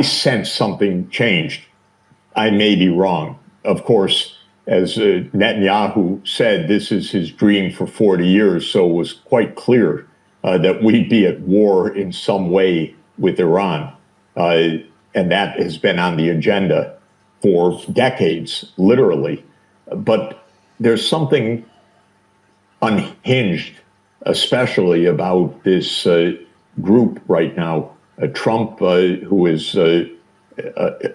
I sense something changed. I may be wrong. Of course, as Netanyahu said, this is his dream for 40 years, so it was quite clear that we'd be at war in some way with Iran. And that has been on the agenda for decades, literally. But there's something unhinged, especially about this group right now. Trump, who is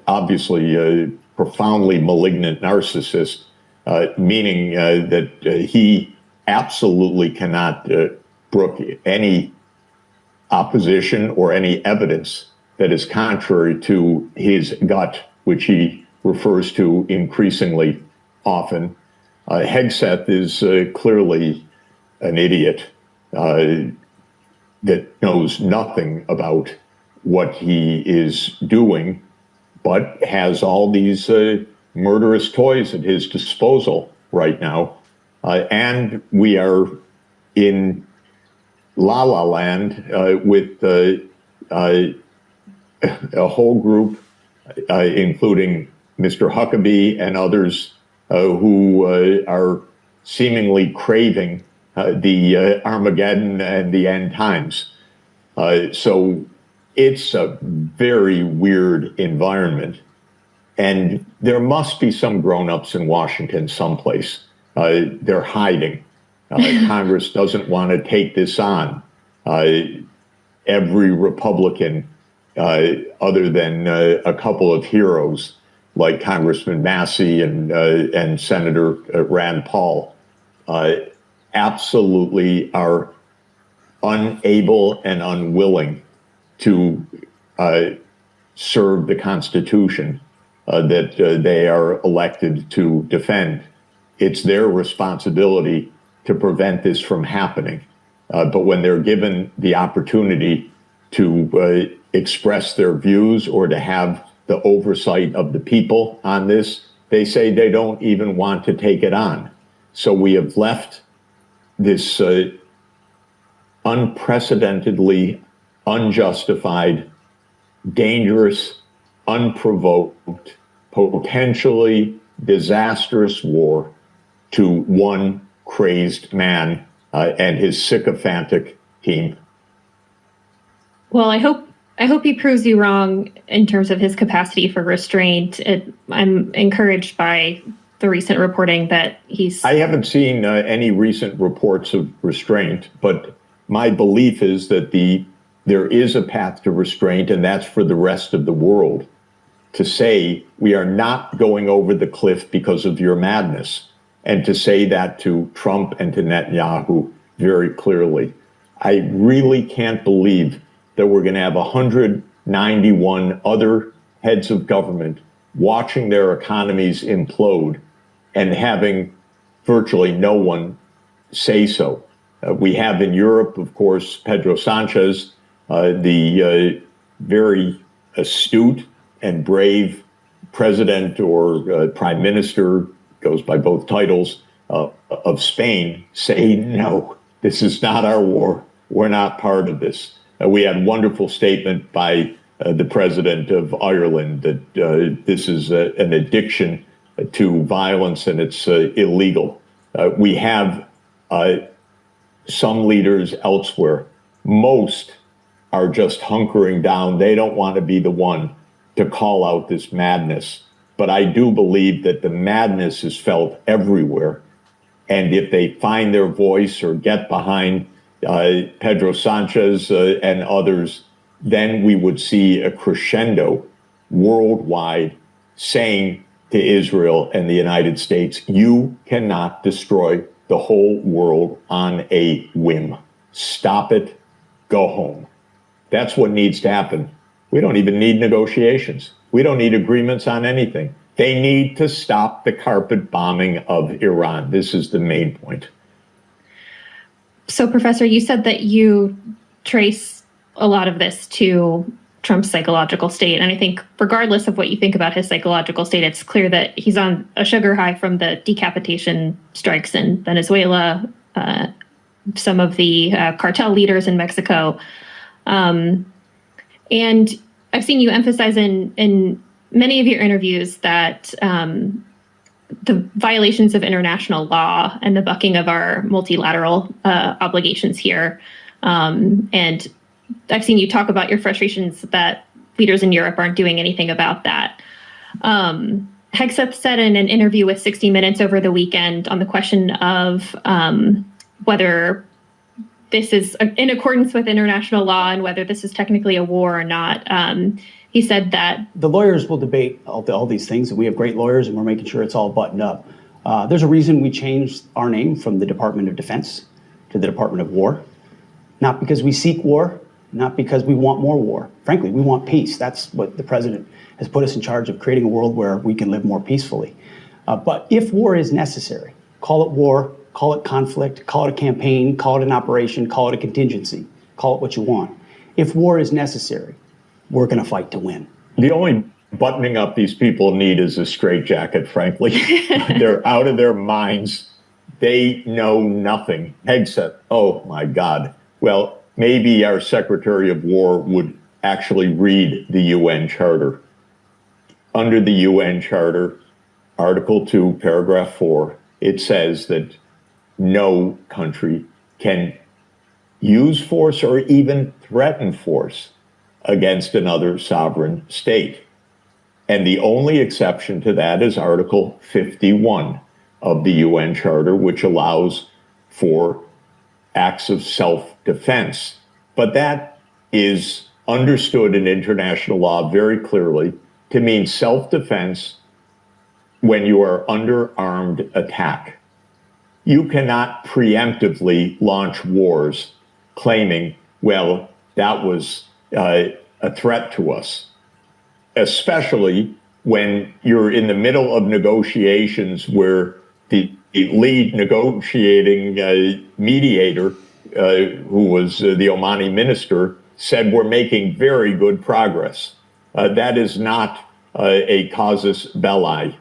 obviously a profoundly malignant narcissist, meaning that he absolutely cannot brook any opposition or any evidence that is contrary to his gut, which he refers to increasingly often. Hegseth is clearly an idiot that knows nothing about what he is doing, but has all these murderous toys at his disposal right now. And we are in La La Land with a whole group, including Mr. Huckabee and others who are seemingly craving the Armageddon and the end times. So it's a very weird environment. And there must be some grown-ups in Washington someplace. They're hiding. Congress doesn't want to take this on. Every Republican, other than a couple of heroes like Congressman Massey and Senator Rand Paul, absolutely are unable and unwilling to serve the Constitution that they are elected to defend. It's their responsibility to prevent this from happening. But when they're given the opportunity to express their views or to have the oversight of the people on this, they say they don't even want to take it on. So we have left this unprecedentedly unjustified, dangerous, unprovoked, potentially disastrous war to one crazed man and his sycophantic team. Well, I hope he proves you wrong in terms of his capacity for restraint. I'm encouraged by the recent reporting that I haven't seen any recent reports of restraint, but my belief is that there is a path to restraint, and that's for the rest of the world to say we are not going over the cliff because of your madness, and to say that to Trump and to Netanyahu very clearly. I really can't believe that we're going to have 191 other heads of government watching their economies implode and having virtually no one say so. We have in Europe, of course, Pedro Sanchez, the very astute and brave president or prime minister, goes by both titles, of Spain, say, no, this is not our war. We're not part of this. We had a wonderful statement by the president of Ireland that this is an addiction to violence and it's illegal. We have some leaders elsewhere. Most are just hunkering down. They don't want to be the one to call out this madness. But I do believe that the madness is felt everywhere. And if they find their voice or get behind Pedro Sanchez and others, then we would see a crescendo worldwide saying to Israel and the United States, you cannot destroy the whole world on a whim. Stop it. Go home. That's what needs to happen. We don't even need negotiations. We don't need agreements on anything. They need to stop the carpet bombing of Iran. This is the main point. So, Professor, you said that you trace a lot of this to Trump's psychological state. And I think regardless of what you think about his psychological state, it's clear that he's on a sugar high from the decapitation strikes in Venezuela, some of the cartel leaders in Mexico. And I've seen you emphasize in many of your interviews that the violations of international law and the bucking of our multilateral obligations here. And I've seen you talk about your frustrations that leaders in Europe aren't doing anything about that. Hegseth said in an interview with 60 Minutes over the weekend on the question of whether this is in accordance with international law and whether this is technically a war or not. He said that the lawyers will debate all these things, and we have great lawyers, and we're making sure it's all buttoned up. There's a reason we changed our name from the Department of Defense to the Department of War. Not because we seek war, not because we want more war. Frankly, we want peace. That's what the president has put us in charge of, creating a world where we can live more peacefully. But if war is necessary, call it war, call it conflict, call it a campaign, call it an operation, call it a contingency, call it what you want. If war is necessary, we're going to fight to win. The only buttoning up these people need is a straitjacket, frankly. They're out of their minds. They know nothing. Hegseth, oh my God. Well, maybe our Secretary of War would actually read the UN Charter. Under the UN Charter, Article 2, Paragraph 4, it says that no country can use force or even threaten force against another sovereign state. And the only exception to that is Article 51 of the UN Charter, which allows for acts of self-defense. But that is understood in international law very clearly to mean self-defense when you are under armed attack. You cannot preemptively launch wars claiming, well, that was a threat to us, especially when you're in the middle of negotiations where the lead negotiating mediator, who was the Omani minister, said we're making very good progress. That is not a casus belli.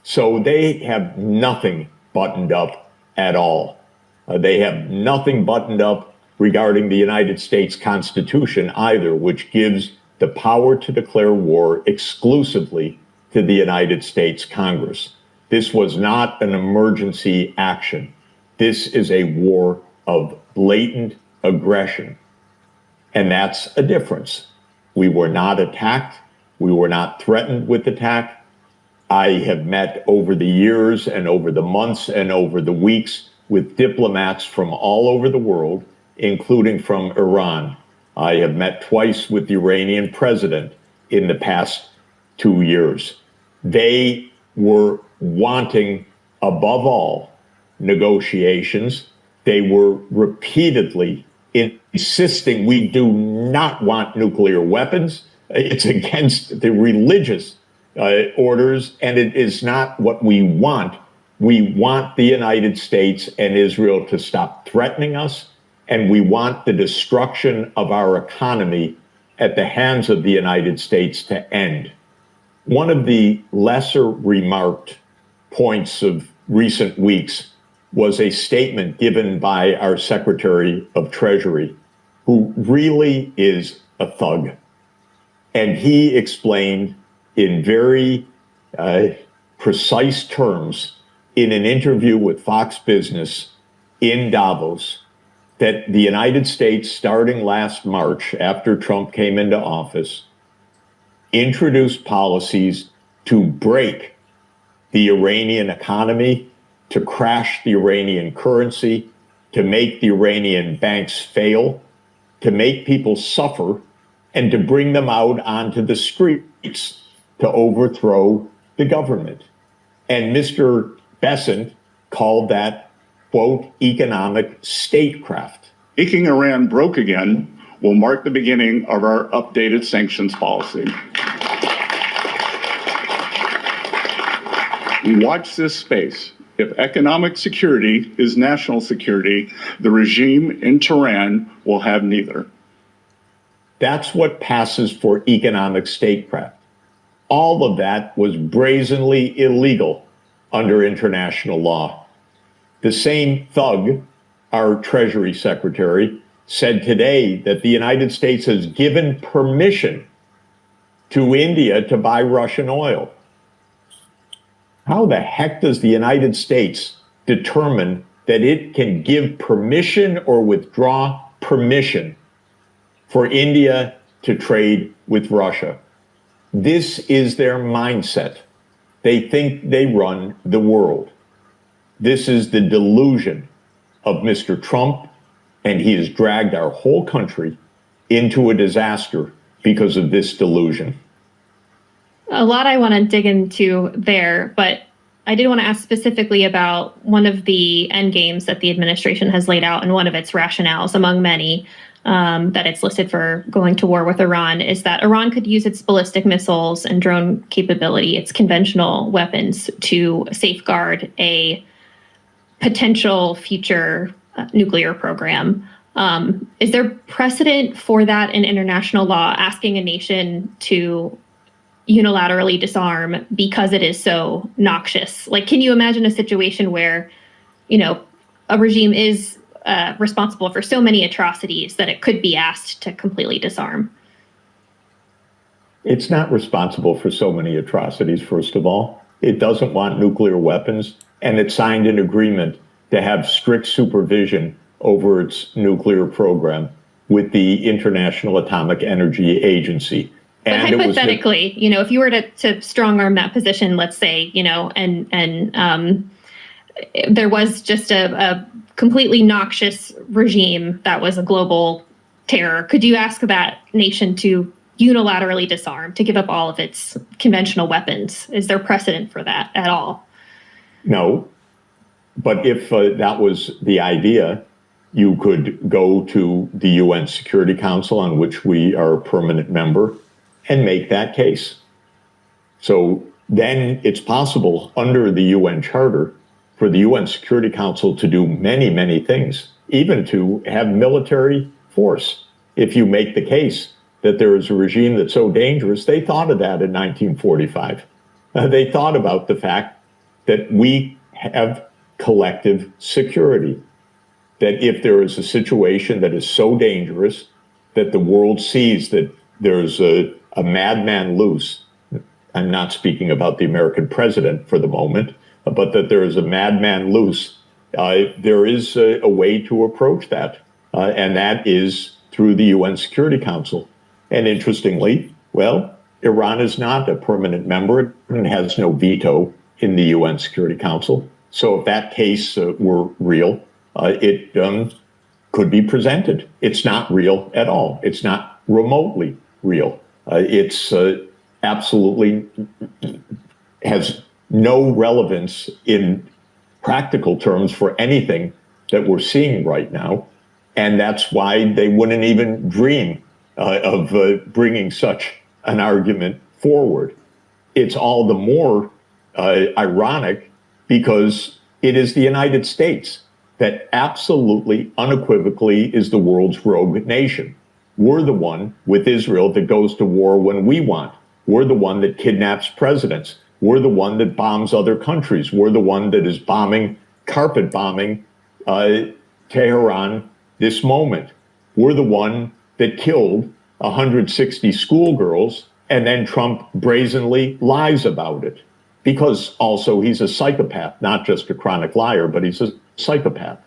So they have nothing buttoned up at all. They have nothing buttoned up regarding the United States Constitution either, which gives the power to declare war exclusively to the United States Congress. This was not an emergency action. This is a war of blatant aggression. And that's a difference. We were not attacked. We were not threatened with attack. I have met over the years and over the months and over the weeks with diplomats from all over the world, including from Iran. I have met twice with the Iranian president in the past 2 years. They were wanting, above all, negotiations. They were repeatedly insisting we do not want nuclear weapons. It's against the religious orders, and it is not what we want. We want the United States and Israel to stop threatening us, and we want the destruction of our economy at the hands of the United States to end. One of the lesser remarked points of recent weeks was a statement given by our Secretary of Treasury, who really is a thug. And he explained in very precise terms in an interview with Fox Business in Davos that the United States, starting last March, after Trump came into office, introduced policies to break the Iranian economy, to crash the Iranian currency, to make the Iranian banks fail, to make people suffer, and to bring them out onto the streets to overthrow the government. And Mr. Besant called that, quote, economic statecraft. Making Iran broke again will mark the beginning of our updated sanctions policy. Watch this space. If economic security is national security, the regime in Tehran will have neither. That's what passes for economic statecraft. All of that was brazenly illegal under international law. The same thug, our Treasury Secretary, said today that the United States has given permission to India to buy Russian oil. How the heck does the United States determine that it can give permission or withdraw permission for India to trade with Russia? This is their mindset. They think they run the world. This is the delusion of Mr. Trump, and he has dragged our whole country into a disaster because of this delusion. A lot I want to dig into there, but I did want to ask specifically about one of the end games that the administration has laid out, and one of its rationales among many that it's listed for going to war with Iran is that Iran could use its ballistic missiles and drone capability, its conventional weapons, to safeguard a potential future nuclear program. Is there precedent for that in international law, asking a nation to unilaterally disarm because it is so noxious? Like, can you imagine a situation where, a regime is responsible for so many atrocities that it could be asked to completely disarm? It's not responsible for so many atrocities, first of all. It doesn't want nuclear weapons, and it signed an agreement to have strict supervision over its nuclear program with the International Atomic Energy Agency. But hypothetically, if you were to strong arm that position, let's say, and there was just a completely noxious regime that was a global terror, could you ask that nation to unilaterally disarm, to give up all of its conventional weapons? Is there precedent for that at all? No, but if that was the idea, you could go to the UN Security Council, on which we are a permanent member, and make that case. So then it's possible under the UN Charter for the UN Security Council to do many, many things, even to have military force. If you make the case that there is a regime that's so dangerous, they thought of that in 1945. They thought about the fact that we have collective security, that if there is a situation that is so dangerous that the world sees that there's a madman loose, I'm not speaking about the American president for the moment, but that there is a madman loose, there is a way to approach that, and that is through the UN Security Council. And interestingly, Iran is not a permanent member and has no veto in the UN Security Council. So if that case were real, it could be presented. It's not real at all. It's not remotely real. It's absolutely has no relevance in practical terms for anything that we're seeing right now. And that's why they wouldn't even dream of bringing such an argument forward. It's all the more ironic because it is the United States that absolutely, unequivocally is the world's rogue nation. We're the one with Israel that goes to war when we want. We're the one that kidnaps presidents. We're the one that bombs other countries. We're the one that is carpet bombing Tehran this moment. We're the one that killed 160 schoolgirls, and then Trump brazenly lies about it. Because also he's a psychopath, not just a chronic liar, but he's a psychopath.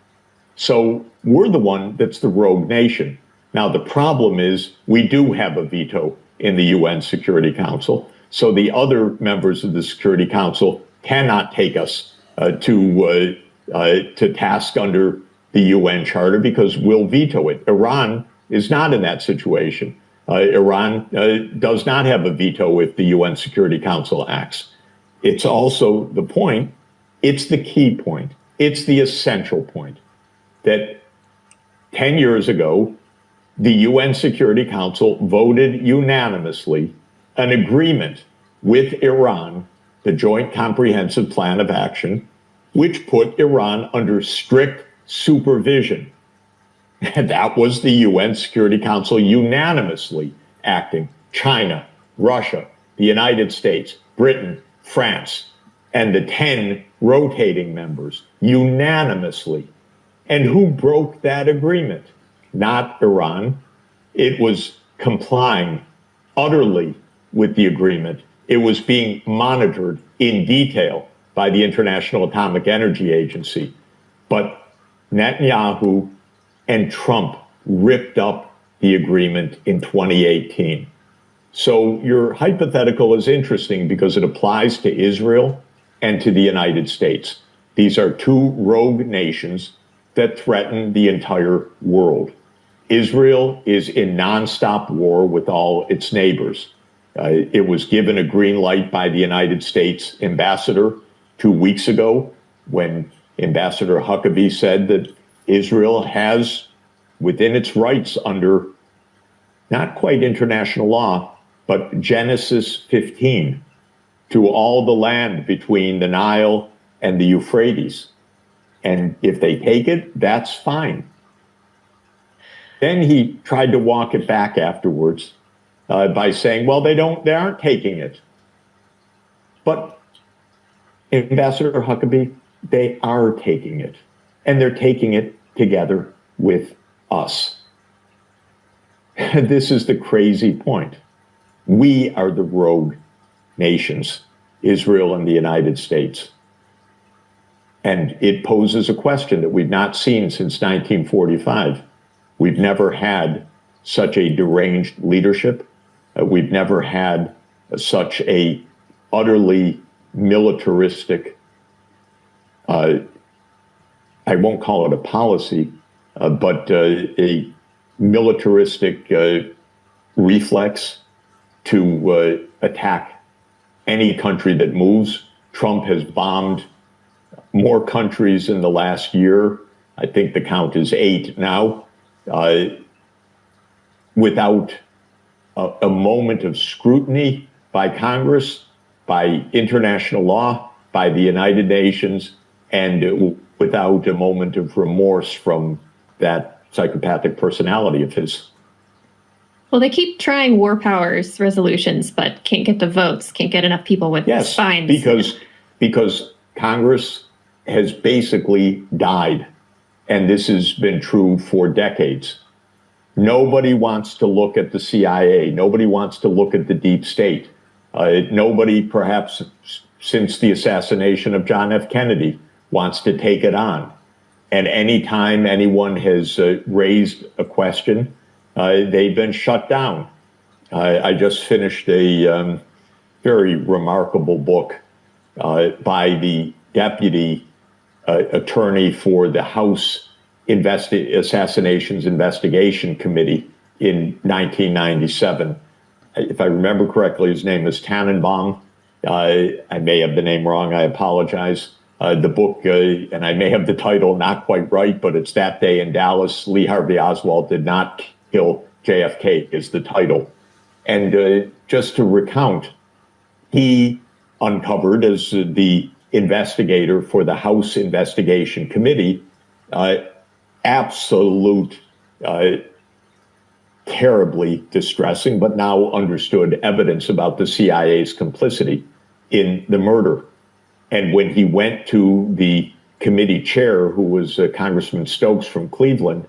So we're the one that's the rogue nation. Now, the problem is we do have a veto in the UN Security Council. So the other members of the Security Council cannot take us to task under the UN Charter because we'll veto it. Iran is not in that situation. Iran does not have a veto if the UN Security Council acts. It's also the point, it's the key point, it's the essential point that 10 years ago, the UN Security Council voted unanimously an agreement with Iran, the Joint Comprehensive Plan of Action, which put Iran under strict supervision. And that was the UN Security Council unanimously acting. China, Russia, the United States, Britain, France, and the 10 rotating members unanimously. And who broke that agreement? Not Iran. It was complying utterly with the agreement. It was being monitored in detail by the International Atomic Energy Agency. But Netanyahu and Trump ripped up the agreement in 2018. So your hypothetical is interesting because it applies to Israel and to the United States. These are two rogue nations that threaten the entire world. Israel is in nonstop war with all its neighbors. It was given a green light by the United States ambassador 2 weeks ago when Ambassador Huckabee said that Israel has, within its rights under not quite international law, but Genesis 15, to all the land between the Nile and the Euphrates. And if they take it, that's fine. Then he tried to walk it back afterwards by saying, well, they aren't taking it. But Ambassador Huckabee, they are taking it. And they're taking it together with us. This is the crazy point. We are the rogue nations, Israel and the United States. And it poses a question that we've not seen since 1945. We've never had such a deranged leadership. We've never had such a utterly militaristic, I won't call it a policy, but a militaristic reflex to attack any country that moves. Trump has bombed more countries in the last year. I think the count is 8 now, without a moment of scrutiny by Congress, by international law, by the United Nations, and without a moment of remorse from that psychopathic personality of his. Well, they keep trying war powers resolutions, but can't get the votes, can't get enough people with spines. Because Congress has basically died, and this has been true for decades. Nobody wants to look at the CIA. Nobody wants to look at the deep state. Nobody, perhaps since the assassination of John F. Kennedy, wants to take it on. And anytime anyone has raised a question, they've been shut down. I just finished a very remarkable book by the deputy attorney for the House Assassinations Investigation Committee in 1997. If I remember correctly, his name is Tannenbaum. I may have the name wrong, I apologize. The book, and I may have the title not quite right, but it's That Day in Dallas, Lee Harvey Oswald Did Not Kill JFK is the title. And just to recount, he uncovered, as the investigator for the House Investigation Committee, absolute, terribly distressing, but now understood evidence about the CIA's complicity in the murder. And when he went to the committee chair, who was Congressman Stokes from Cleveland,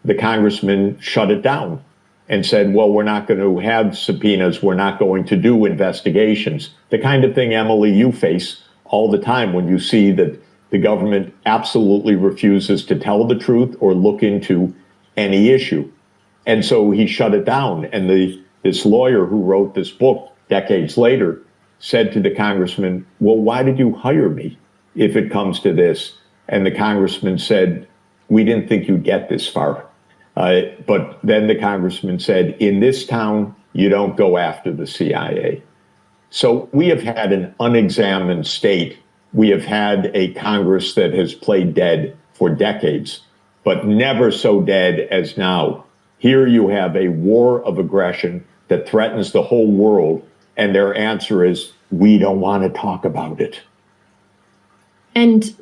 the congressman shut it down and said, well, we're not going to have subpoenas. We're not going to do investigations. The kind of thing, Emily, you face all the time when you see that the government absolutely refuses to tell the truth or look into any issue. And so he shut it down. And this lawyer who wrote this book decades later said to the congressman, well, why did you hire me if it comes to this? And the congressman said, we didn't think you'd get this far. But then the congressman said, in this town, you don't go after the CIA. So we have had an unexamined state. We have had a Congress that has played dead for decades, but never so dead as now. Here you have a war of aggression that threatens the whole world, and their answer is, we don't want to talk about it. And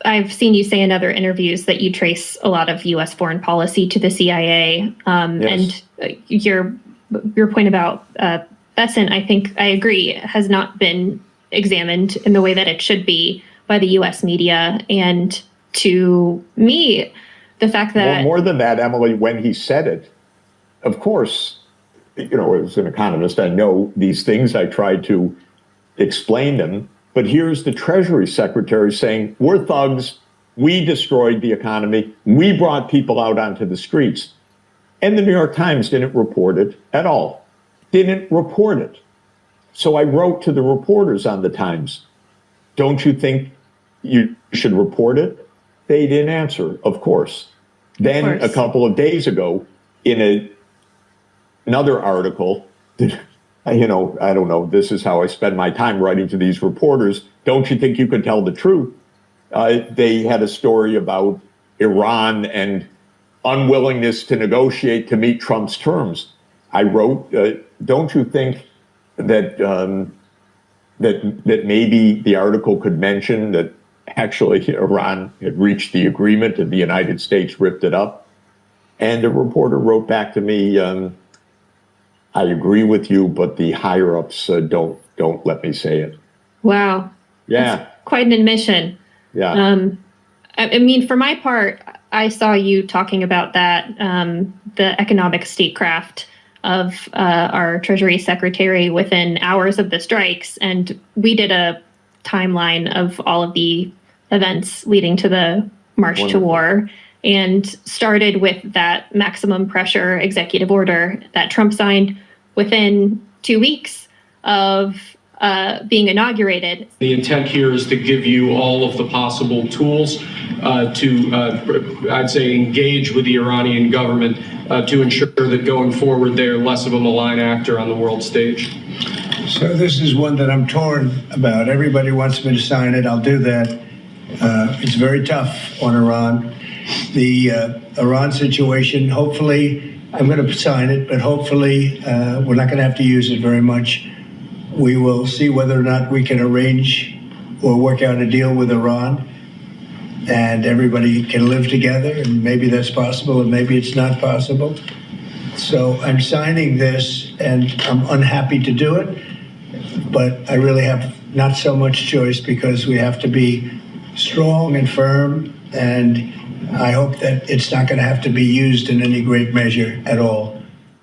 I've seen you say in other interviews that you trace a lot of U.S. foreign policy to the CIA. Yes. And your point about Besant, I think I agree, has not been examined in the way that it should be by the U.S. media. And to me, the fact that... Well, more than that, Emily, when he said it, of course, as an economist, I know these things. I try to explain them. But here's the Treasury Secretary saying, we're thugs. We destroyed the economy. We brought people out onto the streets. And the New York Times didn't report it at all. Didn't report it. So I wrote to the reporters on the Times, don't you think you should report it? They didn't answer, of course. Then a couple of days ago, in another article, I don't know, this is how I spend my time writing to these reporters. Don't you think you could tell the truth? They had a story about Iran and unwillingness to negotiate to meet Trump's terms. I wrote, don't you think that that maybe the article could mention that actually Iran had reached the agreement and the United States ripped it up? And the reporter wrote back to me, I agree with you, but the higher ups don't let me say it. Wow. Yeah. That's quite an admission. Yeah. I mean, for my part, I saw you talking about that, the economic statecraft of our Treasury Secretary within hours of the strikes. And we did a timeline of all of the events leading to the march to war, and started with that maximum pressure executive order that Trump signed within 2 weeks of being inaugurated. The intent here is to give you all of the possible tools to, I'd say, engage with the Iranian government to ensure that going forward they're less of a malign actor on the world stage. So this is one that I'm torn about. Everybody wants me to sign it. I'll do that. It's very tough on Iran. The Iran situation, hopefully, I'm going to sign it, but hopefully we're not going to have to use it very much. We will see whether or not we can arrange or work out a deal with Iran, and everybody can live together, and maybe that's possible, and maybe it's not possible. So I'm signing this, and I'm unhappy to do it, but I really have not so much choice because we have to be strong and firm, and I hope that it's not going to have to be used in any great measure at all.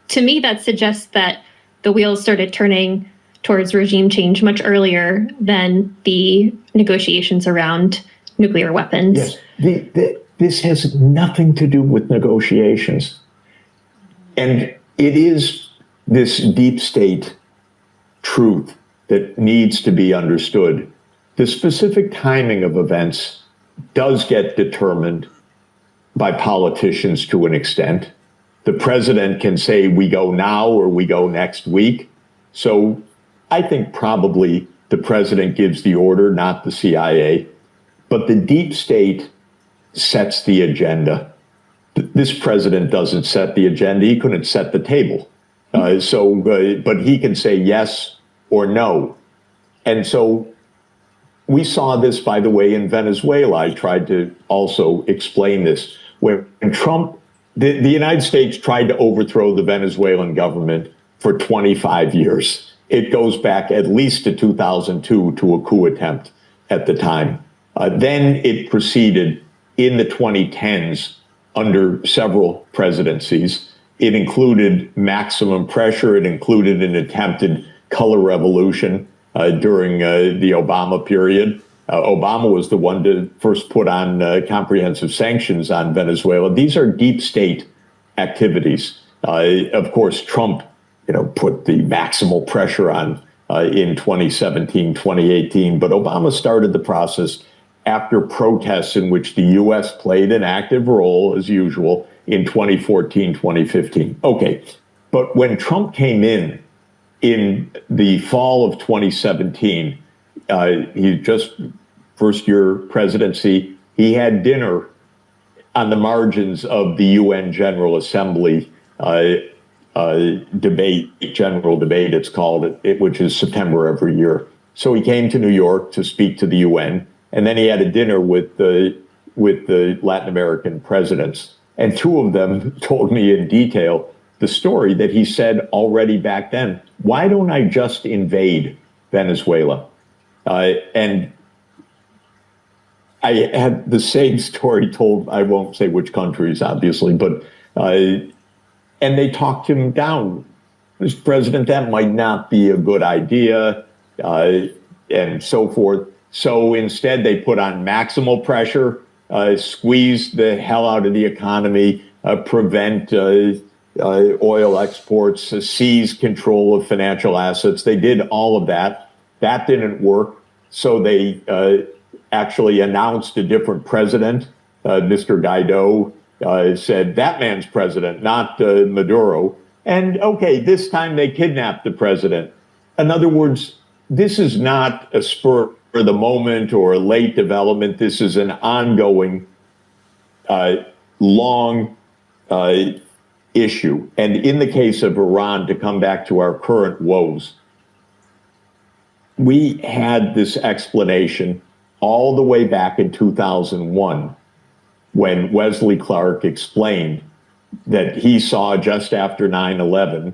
To me, that suggests that the wheels started turning towards regime change much earlier than the negotiations around nuclear weapons. Yes, this has nothing to do with negotiations. And it is this deep state truth that needs to be understood. The specific timing of events does get determined by politicians to an extent. The president can say we go now or we go next week. So I think probably the president gives the order, not the CIA. But the deep state sets the agenda. This president doesn't set the agenda. He couldn't set the table. But he can say yes or no. And so we saw this, by the way, in Venezuela. I tried to also explain this. When Trump, the United States tried to overthrow the Venezuelan government for 25 years. It goes back at least to 2002 to a coup attempt at the time. Then it proceeded in the 2010s under several presidencies. It included maximum pressure. It included an attempted color revolution during the Obama period. Obama was the one to first put on comprehensive sanctions on Venezuela. These are deep state activities. Of course, Trump, put the maximal pressure on in 2017, 2018, but Obama started the process after protests in which the U.S. played an active role, as usual, in 2014, 2015. Okay, but when Trump came in the fall of 2017, he just first year presidency, he had dinner on the margins of the UN General Assembly general debate, it's called, which is September every year. So he came to New York to speak to the UN, and then he had a dinner with the Latin American presidents. And two of them told me in detail the story that he said already back then, why don't I just invade Venezuela? And I had the same story told, I won't say which countries, obviously, but, and they talked him down Mr. President, that might not be a good idea, and so forth. So instead, they put on maximal pressure, squeeze the hell out of the economy, prevent oil exports, seize control of financial assets. They did all of that. That didn't work. So they actually announced a different president. Mr. Guaido said, that man's president, not Maduro. And okay, this time they kidnapped the president. In other words, this is not a spur of the moment or a late development. This is an ongoing, long issue. And in the case of Iran, to come back to our current woes, we had this explanation all the way back in 2001 when Wesley Clark explained that he saw just after 9/11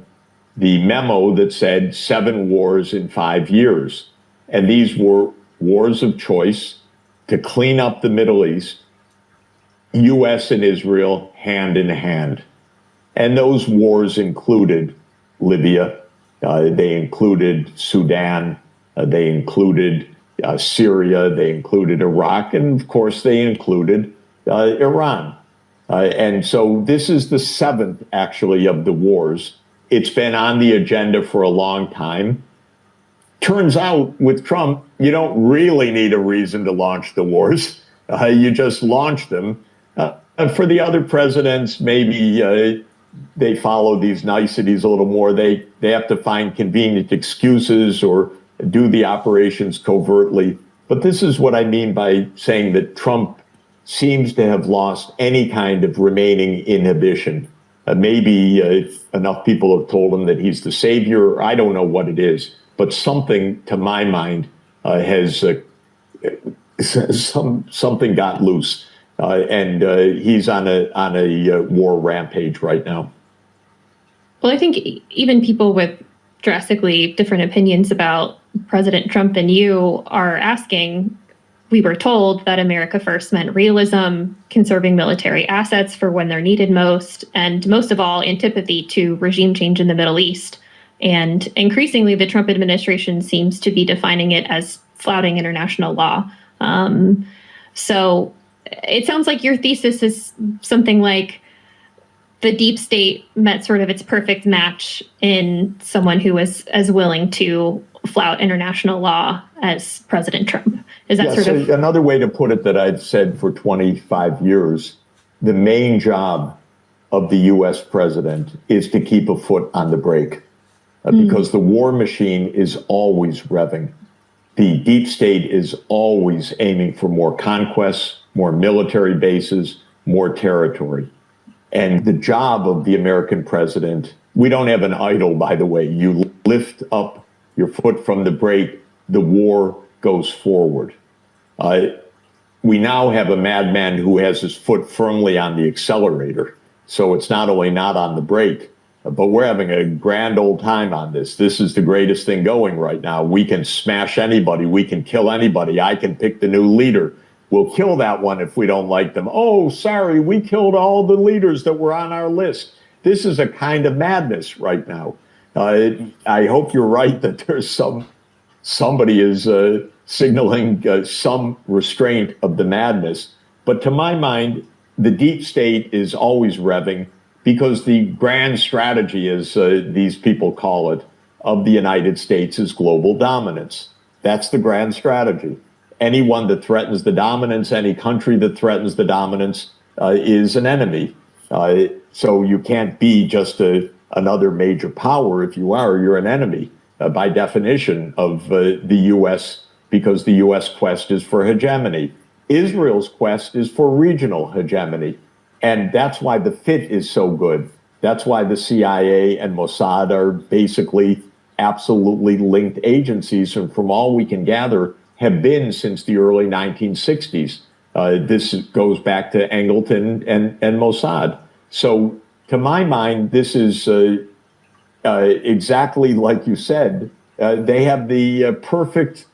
the memo that said 7 wars in 5 years. And these were wars of choice to clean up the Middle East, US and Israel hand in hand. And those wars included Libya, they included Sudan, they included Syria, they included Iraq, and of course they included Iran. And so this is the 7th, actually, of the wars. It's been on the agenda for a long time. Turns out, with Trump, you don't really need a reason to launch the wars. You just launch them. For the other presidents, maybe they follow these niceties a little more. They have to find convenient excuses or do the operations covertly. But this is what I mean by saying that Trump seems to have lost any kind of remaining inhibition. Maybe enough people have told him that he's the savior. I don't know what it is, but something, to my mind, has something got loose, and he's on a war rampage right now. Well, I think even people with drastically different opinions about President Trump and you are asking, we were told that America first meant realism, conserving military assets for when they're needed most, and most of all, antipathy to regime change in the Middle East. And increasingly, the Trump administration seems to be defining it as flouting international law. So it sounds like your thesis is something like the deep state met sort of its perfect match in someone who was as willing to flout international law as President Trump. Is that sort of another way to put it that I've said for 25 years? The main job of the U.S. president is to keep a foot on the brake, because the war machine is always revving. The deep state is always aiming for more conquests, more military bases, more territory. And the job of the American president, we don't have an idol, by the way. You lift up your foot from the brake, the war goes forward. We now have a madman who has his foot firmly on the accelerator. So it's not only not on the brake, but we're having a grand old time on this. This is the greatest thing going right now. We can smash anybody. We can kill anybody. I can pick the new leader. We'll kill that one if we don't like them. Oh, sorry, we killed all the leaders that were on our list. This is a kind of madness right now. I hope you're right that there's somebody is signaling some restraint of the madness. But to my mind, the deep state is always revving because the grand strategy, as these people call it, of the United States is global dominance. That's the grand strategy. Anyone that threatens the dominance, any country that threatens the dominance is an enemy. So you can't be just another major power. If you are, you're an enemy by definition of the U.S., because the U.S. quest is for hegemony. Israel's quest is for regional hegemony. And that's why the fit is so good. That's why the CIA and Mossad are basically absolutely linked agencies, and from all we can gather, have been since the early 1960s. This goes back to Angleton and Mossad. So to my mind, this is exactly like you said. They have the perfect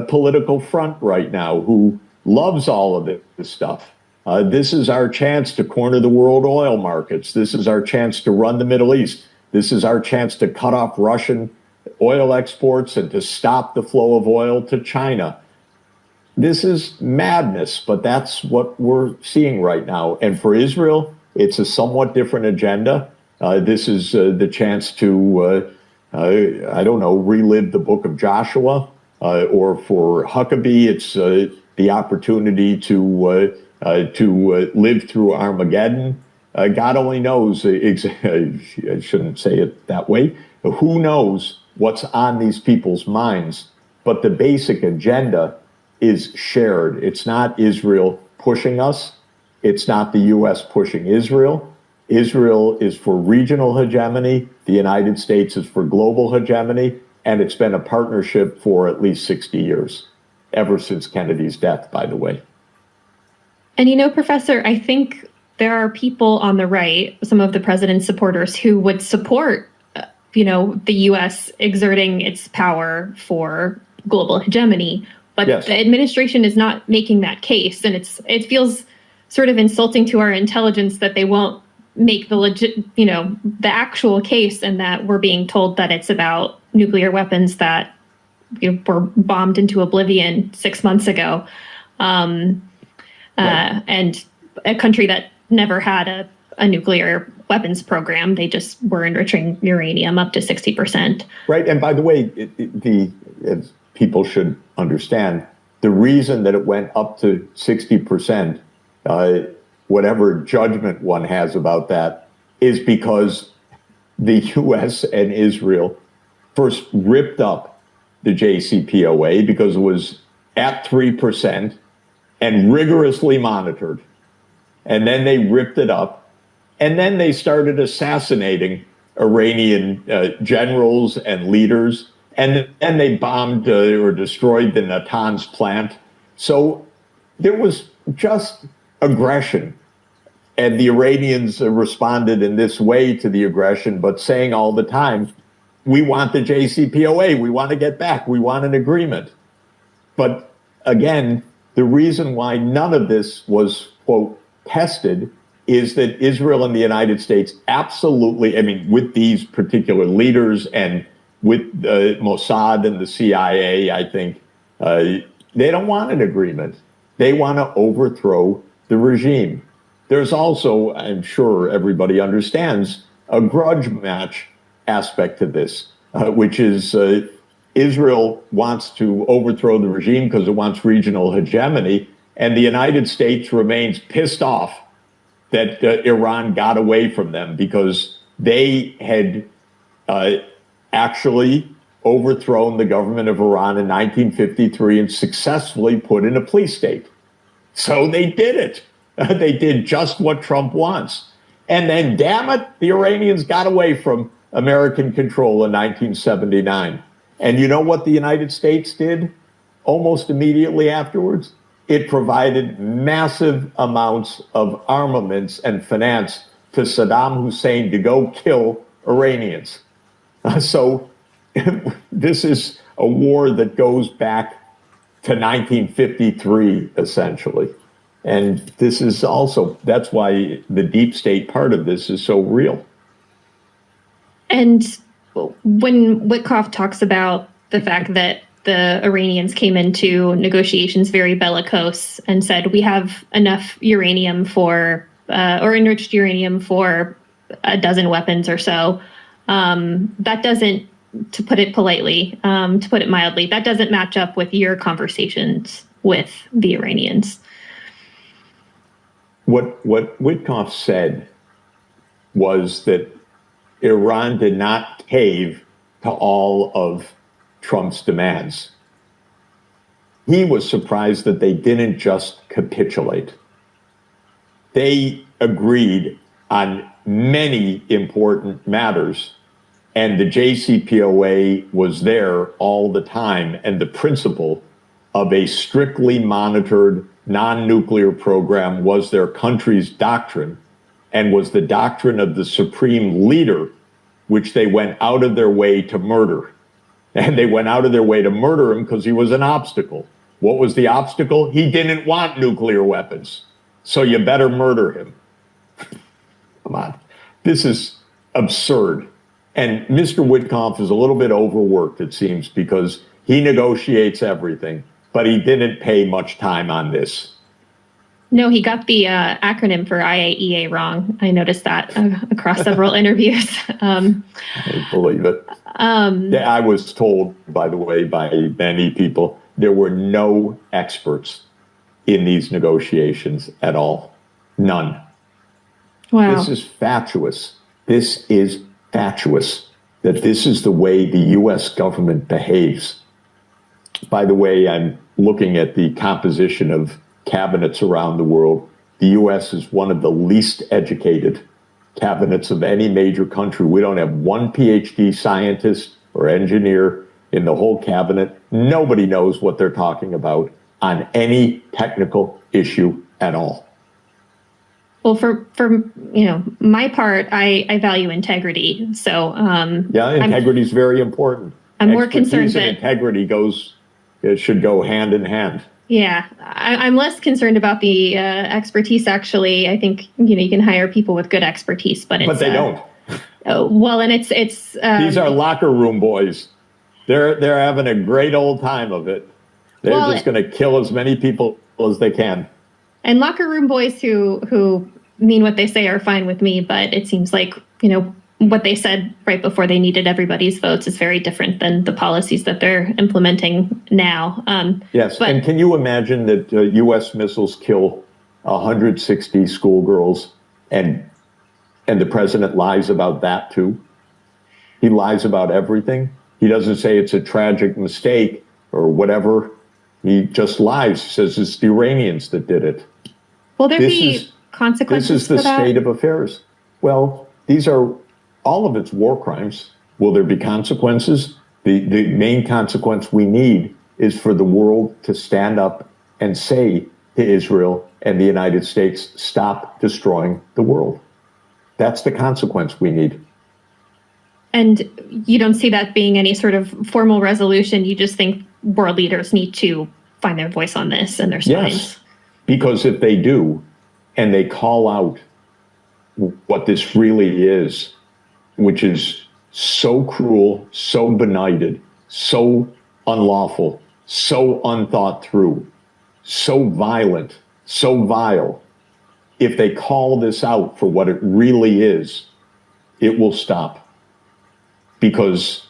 political front right now who loves all of this stuff. This is our chance to corner the world oil markets. This is our chance to run the Middle East. This is our chance to cut off Russian oil exports and to stop the flow of oil to China. This is madness, but that's what we're seeing right now. And for Israel, it's a somewhat different agenda. This is the chance to, I don't know, relive the book of Joshua, or for Huckabee, it's the opportunity to live through Armageddon. God only knows, I shouldn't say it that way, who knows what's on these people's minds, but the basic agenda is shared. It's not Israel pushing us. It's not the US pushing Israel. Israel is for regional hegemony. The United States is for global hegemony. And it's been a partnership for at least 60 years, ever since Kennedy's death, by the way. And you know, Professor, I think there are people on the right, some of the president's supporters, who would support, the US exerting its power for global hegemony. But yes, the administration is not making that case. And it feels sort of insulting to our intelligence that they won't make the actual case, and that we're being told that it's about nuclear weapons that were bombed into oblivion 6 months ago. Right. And a country that never had a nuclear weapons program. They just were enriching uranium up to 60%. Right. And by the way, as people should understand, the reason that it went up to 60%, whatever judgment one has about that, is because the US and Israel first ripped up the JCPOA because it was at 3% and rigorously monitored. And then they ripped it up. And then they started assassinating Iranian generals and leaders. And then they bombed or destroyed the Natanz plant. So there was just aggression. And the Iranians responded in this way to the aggression, but saying all the time, we want the JCPOA, we want to get back, we want an agreement. But again, the reason why none of this was, quote, tested is that Israel and the United States absolutely, with these particular leaders and with Mossad and the CIA, I think, they don't want an agreement. They want to overthrow the regime. There's also, I'm sure everybody understands, a grudge match aspect to this, which is Israel wants to overthrow the regime because it wants regional hegemony, and the United States remains pissed off that Iran got away from them because they had actually overthrown the government of Iran in 1953 and successfully put in a police state. So they did it. They did just what Trump wants. And then, damn it, the Iranians got away from American control in 1979. And you know what the United States did almost immediately afterwards? It provided massive amounts of armaments and finance to Saddam Hussein to go kill Iranians. So this is a war that goes back to 1953, essentially. And this is also, that's why the deep state part of this is so real. And when Witkoff talks about the fact that the Iranians came into negotiations very bellicose and said, we have enough uranium for, or enriched uranium for a dozen weapons or so, that doesn't, to put it politely, to put it mildly, that doesn't match up with your conversations with the Iranians. What Witkoff said was that Iran did not cave to all of Trump's demands. He was surprised that they didn't just capitulate. They agreed on many important matters, and the JCPOA was there all the time, and the principle of a strictly monitored non-nuclear program was their country's doctrine and was the doctrine of the supreme leader, which they went out of their way to murder. And they went out of their way to murder him because he was an obstacle. What was the obstacle? He didn't want nuclear weapons. So you better murder him. Come on. This is absurd. And Mr. Witkoff is a little bit overworked, it seems, because he negotiates everything, but he didn't pay much time on this. No, he got the acronym for IAEA wrong. I noticed that across several interviews. I believe it. I was told, by the way, by many people, there were no experts in these negotiations at all. None. Wow. This is fatuous. This is fatuous that this is the way the U.S. government behaves. By the way, I'm looking at the composition of cabinets around the world. The U.S. is one of the least educated cabinets of any major country. We don't have one PhD scientist or engineer in the whole cabinet. Nobody knows what they're talking about on any technical issue at all. Well, for my part, I value integrity. So integrity is very important. I'm more concerned that integrity should go hand in hand. Yeah, I'm less concerned about the expertise. Actually, I think you can hire people with good expertise, but they don't. Well, and it's these are locker room boys. They're having a great old time of it. They're just going to kill as many people as they can. And locker room boys who mean what they say are fine with me, but it seems like what they said right before they needed everybody's votes is very different than the policies that they're implementing now. Yes, and can you imagine that U.S. missiles kill 160 schoolgirls, and the president lies about that too? He lies about everything. He doesn't say it's a tragic mistake or whatever. He just lies. He says it's the Iranians that did it. Will there be consequences This is the for that? state of affairs. Well, these are all of its war crimes. Will there be consequences? The main consequence we need is for the world to stand up and say to Israel and the United States, stop destroying the world. That's the consequence we need. And you don't see that being any sort of formal resolution. You just think world leaders need to find their voice on this and their spines. Yes, because if they do, and they call out what this really is, which is so cruel, so benighted, so unlawful, so unthought through, so violent, so vile, if they call this out for what it really is, it will stop. Because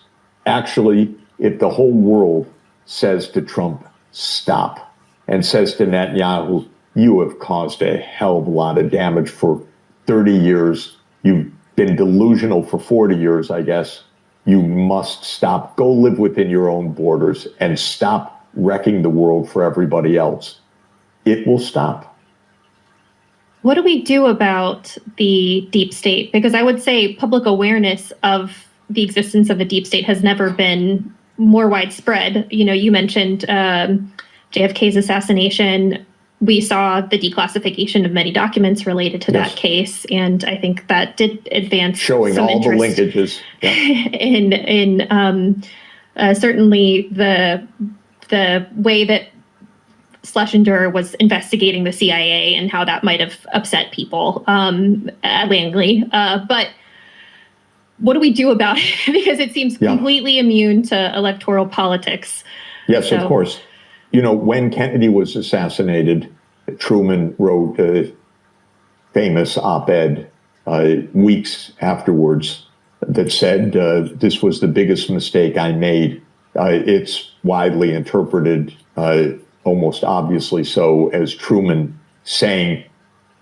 actually, if the whole world says to Trump, stop, and says to Netanyahu, you have caused a hell of a lot of damage for 30 years, you've been delusional for 40 years, I guess, you must stop. Go live within your own borders and stop wrecking the world for everybody else. It will stop. What do we do about the deep state? Because I would say public awareness of the existence of a deep state has never been more widespread. You mentioned JFK's assassination. We saw the declassification of many documents related to that case, and I think that did advance showing some all the interest linkages in certainly the way that Schlesinger was investigating the CIA and how that might have upset people at Langley. But what do we do about it? Because it seems completely immune to electoral politics. Yes, of course. When Kennedy was assassinated, Truman wrote a famous op-ed weeks afterwards that said, this was the biggest mistake I made. It's widely interpreted, almost obviously so, as Truman saying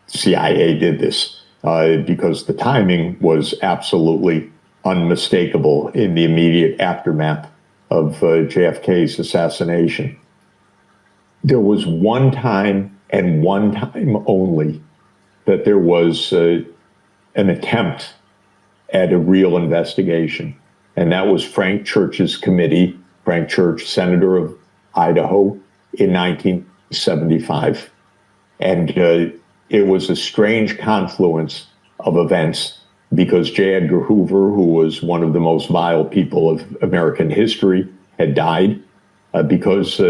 CIA did this, because the timing was absolutely unmistakable in the immediate aftermath of JFK's assassination. There was one time and one time only that there was an attempt at a real investigation. And that was Frank Church's committee, Frank Church, Senator of Idaho, in 1975. And it was a strange confluence of events because J. Edgar Hoover, who was one of the most vile people of American history, had died because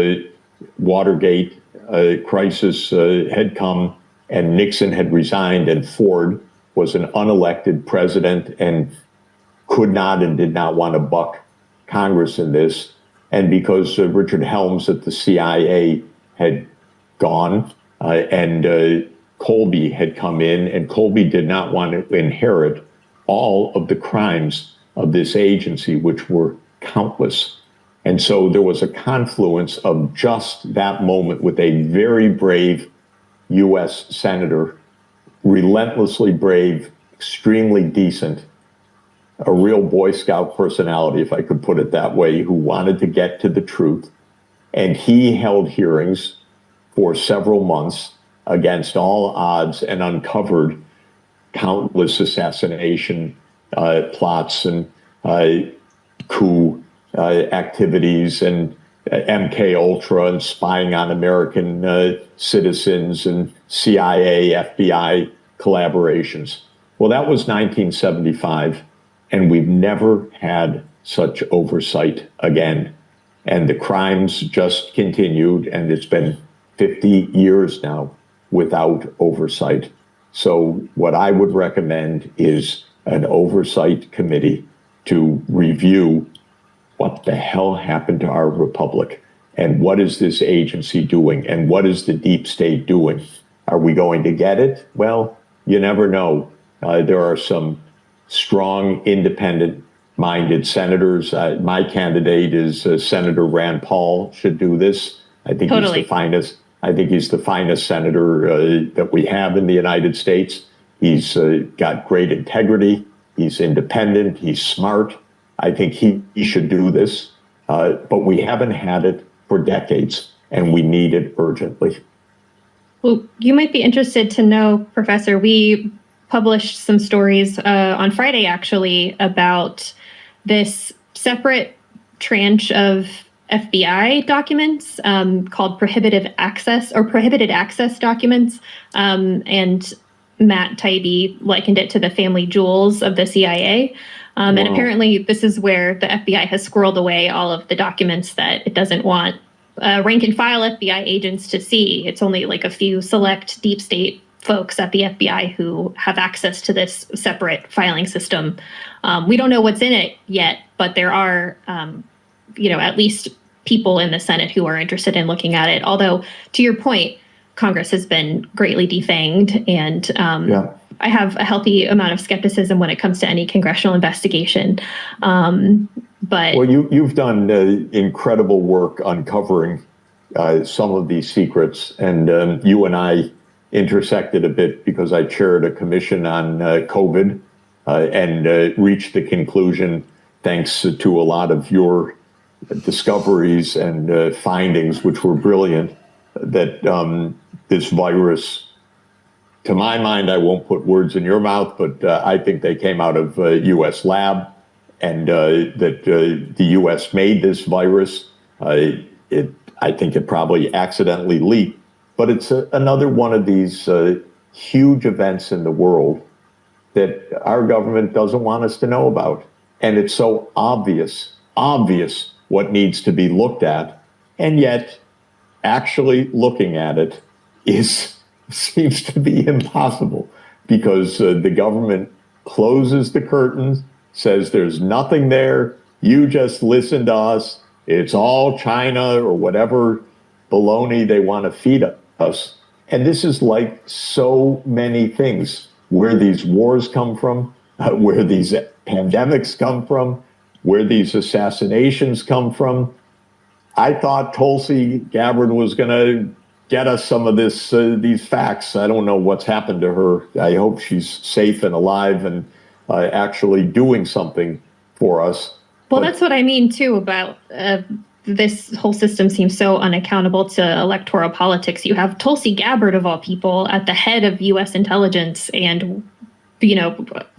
Watergate crisis had come and Nixon had resigned and Ford was an unelected president and could not and did not want to buck Congress in this. And because Richard Helms at the CIA had gone and Colby had come in, and Colby did not want to inherit all of the crimes of this agency, which were countless. And so there was a confluence of just that moment with a very brave U.S. senator, relentlessly brave, extremely decent, a real Boy Scout personality, if I could put it that way, who wanted to get to the truth. And he held hearings for several months against all odds and uncovered countless assassination plots and coup activities and MK Ultra and spying on American citizens and CIA, FBI collaborations. Well, that was 1975, and we've never had such oversight again. And the crimes just continued, and it's been 50 years now without oversight. So what I would recommend is an oversight committee to review what the hell happened to our republic, and what is this agency doing, and what is the deep state doing? Are we going to get it? Well, you never know. There are some strong, independent-minded senators. My candidate is Senator Rand Paul. Should do this. I think Totally. he's the finest. I think he's the finest senator that we have in the United States. He's got great integrity. He's independent. He's smart. I think he should do this. But we haven't had it for decades, and we need it urgently. Well, you might be interested to know, Professor, we published some stories on Friday, actually, about this separate tranche of FBI documents called prohibited access documents. And Matt Taibbi likened it to the family jewels of the CIA. And apparently this is where the FBI has squirreled away all of the documents that it doesn't want rank and file FBI agents to see. It's only like a few select deep state folks at the FBI who have access to this separate filing system. We don't know what's in it yet, but there are, at least people in the Senate who are interested in looking at it. Although, to your point, Congress has been greatly defanged, and I have a healthy amount of skepticism when it comes to any congressional investigation. But you've done incredible work uncovering some of these secrets, and you and I intersected a bit because I chaired a commission on COVID and reached the conclusion, thanks to a lot of your discoveries and findings, which were brilliant, that this virus, to my mind, I won't put words in your mouth, but I think they came out of a U.S. lab, and that the U.S. made this virus. I think it probably accidentally leaked, but it's another one of these huge events in the world that our government doesn't want us to know about. And it's so obvious what needs to be looked at, and yet actually looking at it seems to be impossible, because the government closes the curtains, says there's nothing there, you just listen to us, it's all China or whatever baloney they want to feed us. And this is like so many things, where these wars come from, where these pandemics come from, where these assassinations come from. I thought Tulsi Gabbard was going to get us some of these facts. I don't know what's happened to her. I hope she's safe and alive and actually doing something for us. Well, that's what I mean, too, about this whole system seems so unaccountable to electoral politics. You have Tulsi Gabbard, of all people, at the head of U.S. intelligence. And,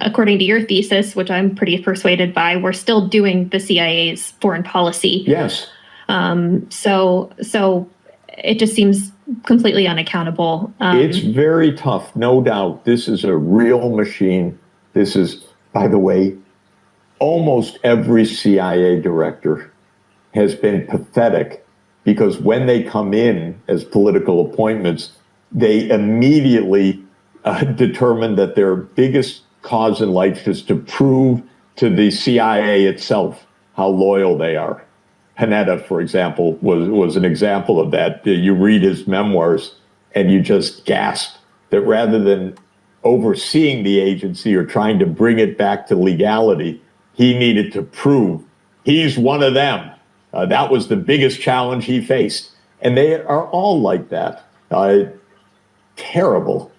according to your thesis, which I'm pretty persuaded by, we're still doing the CIA's foreign policy. Yes. So it just seems completely unaccountable. It's very tough, no doubt. This is a real machine. This is, by the way, almost every CIA director has been pathetic, because when they come in as political appointments, they immediately determine that their biggest cause in life is to prove to the CIA itself, how loyal they are. Panetta, for example, was an example of that. You read his memoirs and you just gasp that rather than overseeing the agency or trying to bring it back to legality, he needed to prove he's one of them. That was the biggest challenge he faced. And they are all like that. Terrible.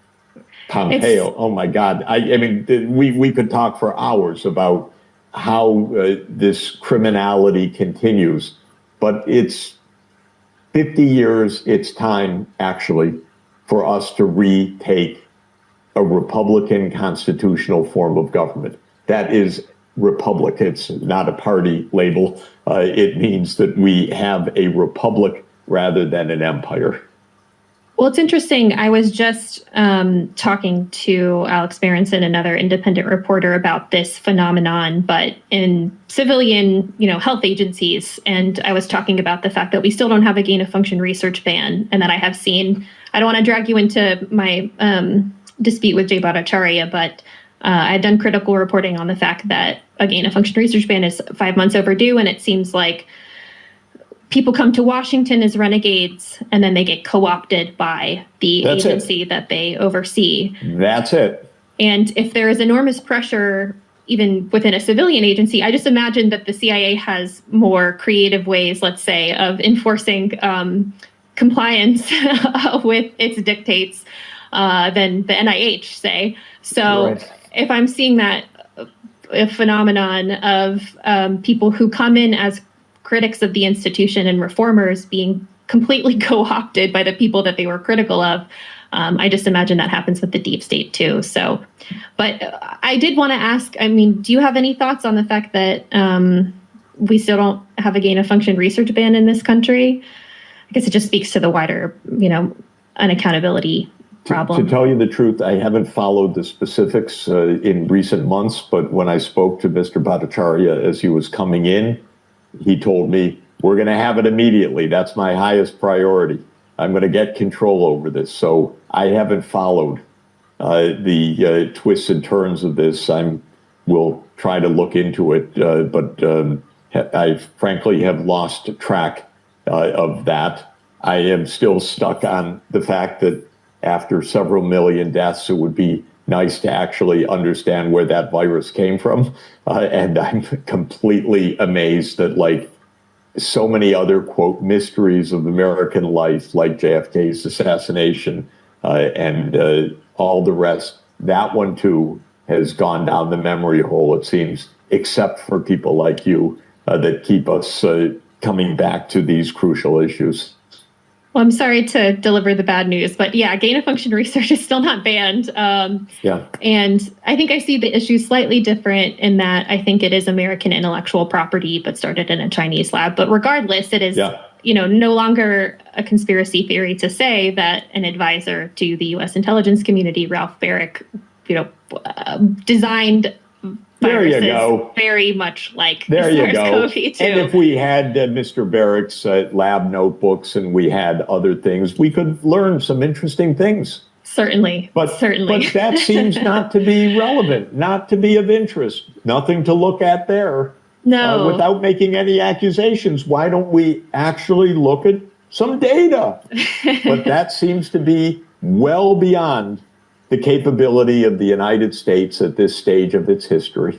Pompeo, oh my God. I mean, we could talk for hours about how this criminality continues, but it's 50 years, it's time actually for us to retake a Republican constitutional form of government. That is republic. It's not a party label. It means that we have a republic rather than an empire. Well, it's interesting. I was just talking to Alex Berenson, another independent reporter, about this phenomenon, but in civilian, health agencies. And I was talking about the fact that we still don't have a gain-of-function research ban, and that I have seen. I don't want to drag you into my dispute with Jay Bhattacharya, but I've done critical reporting on the fact that a gain-of-function research ban is 5 months overdue, and it seems like people come to Washington as renegades, and then they get co-opted by the agency that they oversee. That's it. And if there is enormous pressure, even within a civilian agency, I just imagine that the CIA has more creative ways, let's say, of enforcing compliance with its dictates than the NIH, say. So if I'm seeing that a phenomenon of people who come in as critics of the institution and reformers being completely co-opted by the people that they were critical of, I just imagine that happens with the deep state too. So, but I did want to ask, I mean, do you have any thoughts on the fact that we still don't have a gain-of-function research ban in this country? I guess it just speaks to the wider, unaccountability problem. To tell you the truth, I haven't followed the specifics in recent months, but when I spoke to Mr. Bhattacharya as he was coming in, he told me, we're going to have it immediately. That's my highest priority. I'm going to get control over this. So I haven't followed the twists and turns of this. Will try to look into it, but I frankly have lost track of that. I am still stuck on the fact that after several million deaths, it would be nice to actually understand where that virus came from. And I'm completely amazed that, like so many other, quote, mysteries of American life, like JFK's assassination and all the rest, that one too has gone down the memory hole, it seems, except for people like you that keep us coming back to these crucial issues. Well, I'm sorry to deliver the bad news, but yeah, gain-of-function research is still not banned. And I think I see the issue slightly different in that I think it is American intellectual property, but started in a Chinese lab. But regardless, it is, no longer a conspiracy theory to say that an advisor to the U.S. intelligence community, Ralph Barrick, designed viruses very much like SARS-CoV-2. And if we had Mr. Barrick's lab notebooks and we had other things, we could learn some interesting things. Certainly. But that seems not to be relevant, not to be of interest, nothing to look at there. No. Without making any accusations, why don't we actually look at some data? But that seems to be well beyond the capability of the United States at this stage of its history.